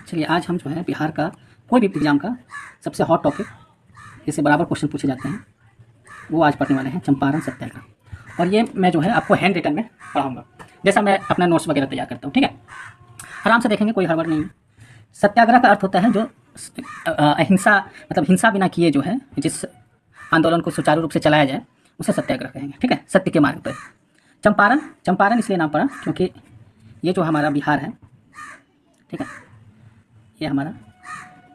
चलिए आज हम जो है बिहार का कोई भी एग्जाम का सबसे हॉट टॉपिक, जिससे बराबर क्वेश्चन पूछे जाते हैं, वो आज पढ़ने वाले हैं, चंपारण सत्याग्रह। और ये मैं जो है आपको हैंड रिटन में पढ़ाऊंगा, जैसा मैं अपना नोट्स वगैरह तैयार करता हूँ। ठीक है, आराम से देखेंगे, कोई हड़बड़ नहीं है। सत्याग्रह का अर्थ होता है जो अहिंसा, मतलब हिंसा बिना किए जो है जिस आंदोलन को सुचारू रूप से चलाया जाए उसे सत्याग्रह कहेंगे। ठीक है, सत्य के मार्ग पर। चंपारण, चंपारण इसलिए नाम पड़ा क्योंकि ये जो हमारा बिहार है, ठीक है, ये हमारा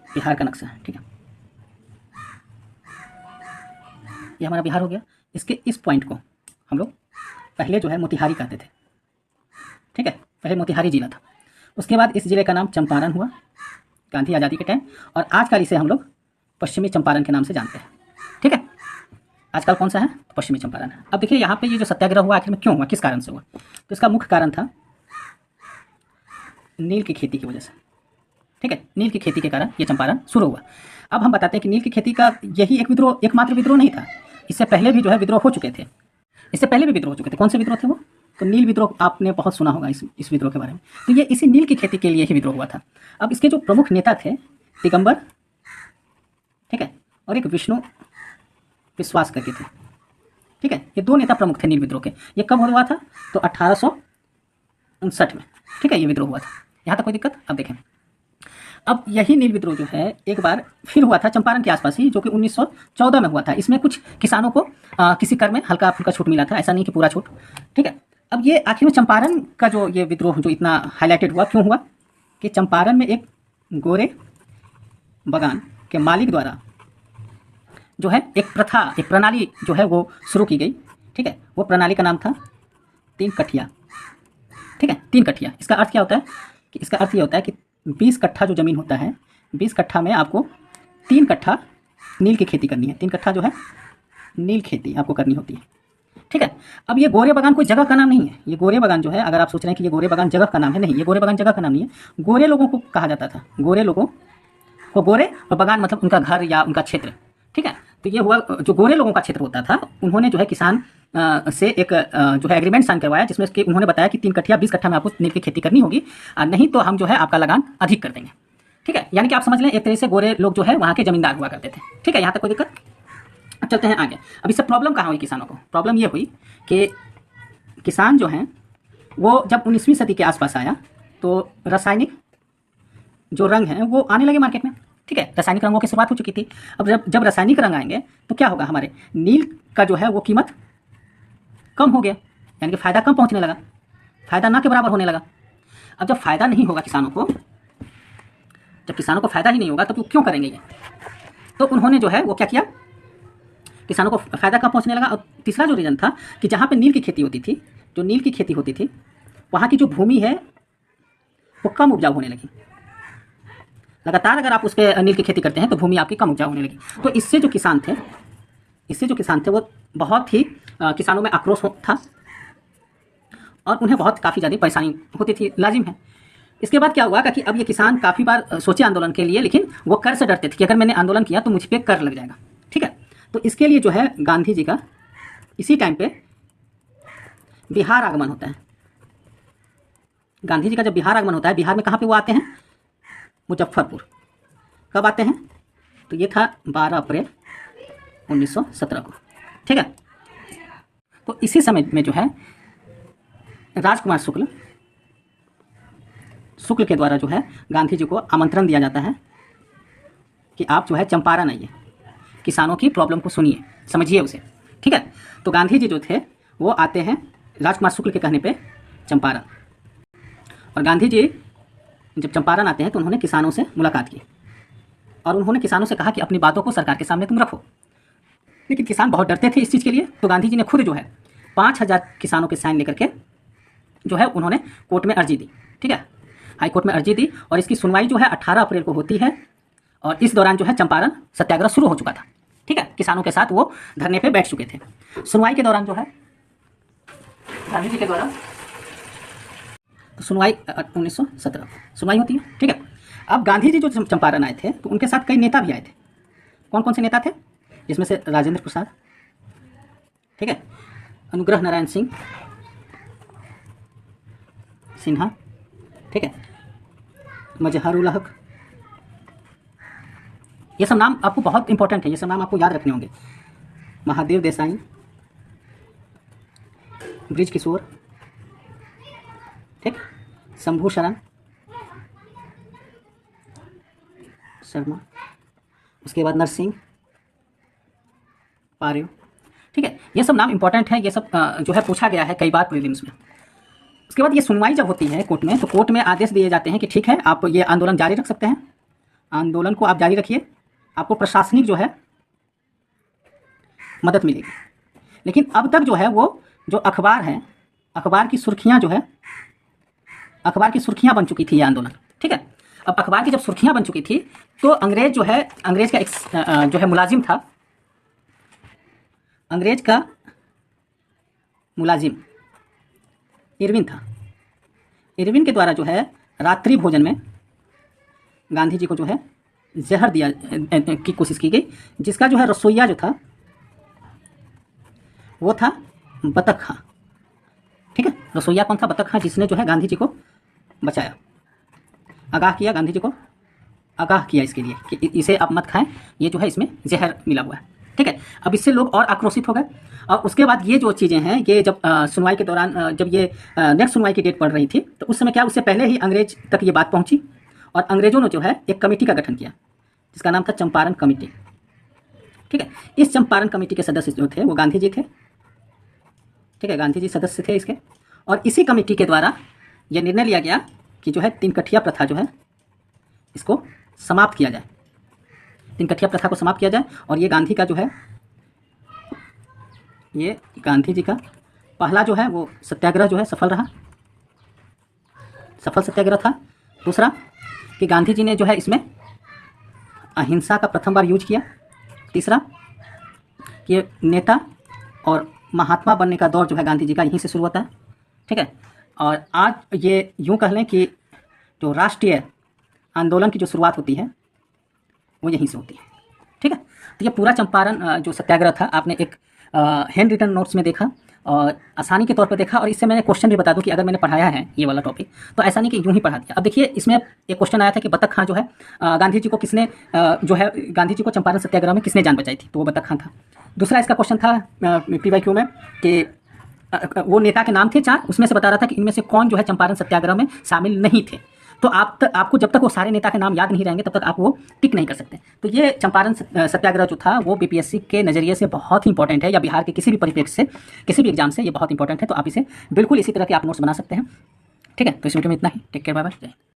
बिहार का नक्शा है। ठीक है, ये हमारा बिहार हो गया। इसके इस पॉइंट को हम लोग पहले जो है मोतिहारी कहते थे। ठीक है, पहले मोतिहारी जिला था, उसके बाद इस जिले का नाम चंपारण हुआ गांधी आज़ादी के टाइम, और आजकल इसे हम लोग पश्चिमी चंपारण के नाम से जानते हैं। ठीक है, आजकल कौन सा है? पश्चिमी चंपारण है। अब देखिए यहाँ पे ये जो सत्याग्रह हुआ आखिर में क्यों हुआ, किस कारण से हुआ? तो इसका मुख्य कारण था नील की खेती की वजह से। ठीक है, नील की खेती के कारण ये चंपारण शुरू हुआ। अब हम बताते हैं कि नील की खेती का यही एक विद्रोह, एकमात्र विद्रोह नहीं था। इससे पहले भी जो है विद्रोह हो चुके थे, इससे पहले भी विद्रोह हो चुके थे। कौन से विद्रोह थे वो? तो नील विद्रोह, आपने बहुत सुना होगा इस विद्रोह के बारे में। तो ये इसी नील की खेती के लिए ही विद्रोह हुआ था। अब इसके जो प्रमुख नेता थे, दिगंबर, ठीक है, और एक विष्णु विश्वास करके थे। ठीक है, ये दो नेता प्रमुख थे नील विद्रोह के। ये कब हुआ था? तो 1859 में। ठीक है, ये विद्रोह हुआ था। यहाँ तक कोई दिक्कत? अब देखें, अब यही नील विद्रोह जो है एक बार फिर हुआ था चंपारण के आसपास ही, जो कि 1914 में हुआ था। इसमें कुछ किसानों को किसी कर में हल्का फुल्का छूट मिला था, ऐसा नहीं कि पूरा छूट। ठीक है, अब ये आखिर में चंपारण का जो ये विद्रोह जो इतना हाईलाइटेड हुआ, क्यों हुआ? कि चंपारण में एक गोरे बगान के मालिक द्वारा जो है एक प्रथा, एक प्रणाली जो है वो शुरू की गई। ठीक है, वो प्रणाली का नाम था 3 कठिया। ठीक है, 3 कठिया। इसका अर्थ क्या होता है? कि इसका अर्थ ये होता है कि 20 कट्ठा जो ज़मीन होता है, 20 कट्ठा में आपको 3 कट्ठा नील की खेती करनी है। 3 कट्ठा जो है नील खेती आपको करनी होती है। ठीक है, अब ये गोरे बागान कोई जगह का नाम नहीं है। ये गोरे बागान जो है, अगर आप सोच रहे हैं कि ये गोरे बागान जगह का नाम है, नहीं, ये गोरे बागान जगह का नाम नहीं है। गोरे लोगों को कहा जाता था, गोरे लोगों को। गोरे और बागान मतलब उनका घर या उनका क्षेत्र। ठीक है, तो ये हुआ जो गोरे लोगों का क्षेत्र होता था, उन्होंने जो है किसान से एक जो है एग्रीमेंट साइन करवाया, जिसमें कि उन्होंने बताया कि 3 कट्ठा 20 कट्ठा में आपको नील की खेती करनी होगी, नहीं तो हम जो है आपका लगान अधिक कर देंगे। ठीक है, यानी कि आप समझ लें एक तरह से गोरे लोग जो है वहाँ के जमींदार हुआ करते थे। ठीक है, यहाँ तक कोई दिक्कत? अब चलते हैं आगे। अब इससे प्रॉब्लम कहाँ हुई किसानों को? प्रॉब्लम ये हुई कि किसान जो हैं वो जब 19वीं सदी के आसपास आया तो रासायनिक जो रंग हैं वो आने लगे मार्केट में। ठीक है, रासायनिक रंगों की शुरुआत हो चुकी थी। अब जब रासायनिक रंग आएंगे तो क्या होगा? हमारे नील का जो है वो कीमत कम हो गया, यानी कि फ़ायदा कम पहुंचने लगा, फ़ायदा ना के बराबर होने लगा। अब जब फ़ायदा नहीं होगा किसानों को, जब किसानों को फ़ायदा ही नहीं होगा तो क्यों करेंगे ये? तो उन्होंने जो है वो क्या किया, किसानों को फ़ायदा कम पहुंचने लगा। और तीसरा जो रीज़न था कि जहाँ पर नील की खेती होती थी, जो नील की खेती होती थी, वहाँ की जो भूमि है वो कम उपजाऊ होने लगी। लगातार अगर आप उस पर नील की खेती करते हैं तो भूमि आपकी कम उपजाऊ होने लगी। तो इससे जो किसान थे वो बहुत ही किसानों में आक्रोश था और उन्हें बहुत काफ़ी ज़्यादा परेशानी होती थी, लाजिम है। इसके बाद क्या हुआ कि अब ये किसान काफ़ी बार सोचे आंदोलन के लिए, लेकिन वो कर से डरते थे कि अगर मैंने आंदोलन किया तो मुझ पर कर लग जाएगा। ठीक है, तो इसके लिए जो है गांधी जी का इसी टाइम पे बिहार आगमन होता है। गांधी जी का जब बिहार आगमन होता है, बिहार में कहाँ पे वो आते हैं? मुजफ्फरपुर। कब आते हैं? तो ये था 12 अप्रैल 1917 को। ठीक है, तो इसी समय में जो है राजकुमार शुक्ल के द्वारा जो है गांधी जी को आमंत्रण दिया जाता है कि आप जो है चंपारण आइए, किसानों की प्रॉब्लम को सुनिए, समझिए उसे। ठीक है, तो गांधी जी जो थे वो आते हैं राजकुमार शुक्ल के कहने पे चंपारण। और गांधी जी जब चंपारण आते हैं तो उन्होंने किसानों से मुलाकात की और उन्होंने किसानों से कहा कि अपनी बातों को सरकार के सामने तुम रखो। लेकिन किसान बहुत डरते थे इस चीज़ के लिए, तो गांधी जी ने खुद जो है 5000 किसानों के साइन लेकर के जो है उन्होंने कोर्ट में अर्जी दी। ठीक है, हाई कोर्ट में अर्जी दी और इसकी सुनवाई जो है 18 अप्रैल को होती है। और इस दौरान जो है चंपारण सत्याग्रह शुरू हो चुका था। ठीक है, किसानों के साथ वो धरने पे बैठ चुके थे। सुनवाई के दौरान जो है गांधी जी के द्वारा, तो सुनवाई 1917 सुनवाई होती है। ठीक है, अब गांधी जी जो चंपारण आए थे तो उनके साथ कई नेता भी आए थे। कौन कौन से नेता थे? जिसमें से राजेंद्र प्रसाद, ठीक है, अनुग्रह नारायण सिन्हा, ठीक है, मजहरुल हक। ये सब नाम आपको बहुत इंपॉर्टेंट है, ये सब नाम आपको याद रखने होंगे। महादेव देसाई, ब्रिज किशोर, ठीक, शंभू शरण शर्मा, उसके बाद नरसिंह पार्यो, ठीक है। ये सब नाम इंपॉर्टेंट है, ये सब जो है पूछा गया है कई बार प्रीलिम्स में। उसके बाद ये सुनवाई जब होती है कोर्ट में, तो कोर्ट में आदेश दिए जाते हैं कि ठीक है आप ये आंदोलन जारी रख सकते हैं, आंदोलन को आप जारी रखिए, आपको प्रशासनिक जो है मदद मिलेगी। लेकिन अब तक जो है वो जो अखबार है, अखबार की सुर्खियां जो है, अखबार की सुर्खियां बन चुकी थी ये आंदोलन, ठीक है। अब अखबार की जब सुर्खियां बन चुकी थी तो अंग्रेज जो है, अंग्रेज का एक जो है मुलाजिम था, अंग्रेज का मुलाजिम इरविन था। इरविन के द्वारा जो है रात्रि भोजन में गांधी जी को जो है जहर दिया की कोशिश की गई, जिसका जो है रसोइया जो था वो था बतख खां, ठीक है। रसोइया कौन था? बतख खां, जिसने जो है गांधी जी को बचाया, आगाह किया, गांधी जी को आगाह किया इसके लिए कि इसे आप मत खाएं, ये जो है इसमें जहर मिला हुआ है, ठीक है। अब इससे लोग और आक्रोशित हो गए। और उसके बाद ये जो चीज़ें हैं, ये जब सुनवाई के दौरान जब ये नेक्स्ट सुनवाई की डेट पड़ रही थी, तो उस समय क्या, उससे पहले ही अंग्रेज तक ये बात पहुंची और अंग्रेजों ने जो है एक कमेटी का गठन किया जिसका नाम था चंपारण कमेटी, ठीक है। इस चंपारण कमेटी के सदस्य जो थे वो गांधी जी थे, ठीक है, गांधी जी सदस्य थे इसके। और इसी कमेटी के द्वारा यह निर्णय लिया गया कि जो है तीन कठिया प्रथा जो है इसको समाप्त किया जाए, तीन कठिया प्रथा को समाप्त किया जाए। और ये गांधी का जो है, ये गांधी जी का पहला जो है वो सत्याग्रह जो है सफल रहा, सफल सत्याग्रह था। दूसरा कि गांधी जी ने जो है इसमें अहिंसा का प्रथम बार यूज किया। तीसरा कि नेता और महात्मा बनने का दौर जो है गांधी जी का यहीं से शुरू होता है, ठीक है। और आज ये यूँ कह लें कि जो राष्ट्रीय आंदोलन की जो शुरुआत होती है वो यहीं से होती है, ठीक है। तो ये पूरा चंपारण जो सत्याग्रह था आपने एक हैंड रिटन नोट्स में देखा और आसानी के तौर पर देखा। और इससे मैंने क्वेश्चन भी बता दूं कि अगर मैंने पढ़ाया है ये वाला टॉपिक तो ऐसा नहीं कि यूं ही पढ़ा दिया। अब देखिए इसमें एक क्वेश्चन आया था कि बतख खां जो है गांधी जी को किसने जो है गांधी जी को चंपारण सत्याग्रह में किसने जान बचाई थी, तो वो बतख खां था। दूसरा इसका क्वेश्चन था PYQ में कि वो नेता के नाम थे 4, उसमें से बता रहा था कि इनमें से कौन जो है चंपारण सत्याग्रह में शामिल नहीं थे। तो आपको जब तक वो सारे नेता के नाम याद नहीं रहेंगे तब तक आप वो टिक नहीं कर सकते। तो ये चंपारण सत्याग्रह जो था वो BPSC के नज़रिए से बहुत ही इंपॉर्टेंट है, या बिहार के किसी भी परिप्रेक्ष्य से, किसी भी एग्जाम से ये बहुत इंपॉर्टेंट है। तो आप इसे बिल्कुल इसी तरह के आप नोट्स बना सकते हैं, ठीक है। तो इस वीडियो में इतना ही। Take care, bye bye.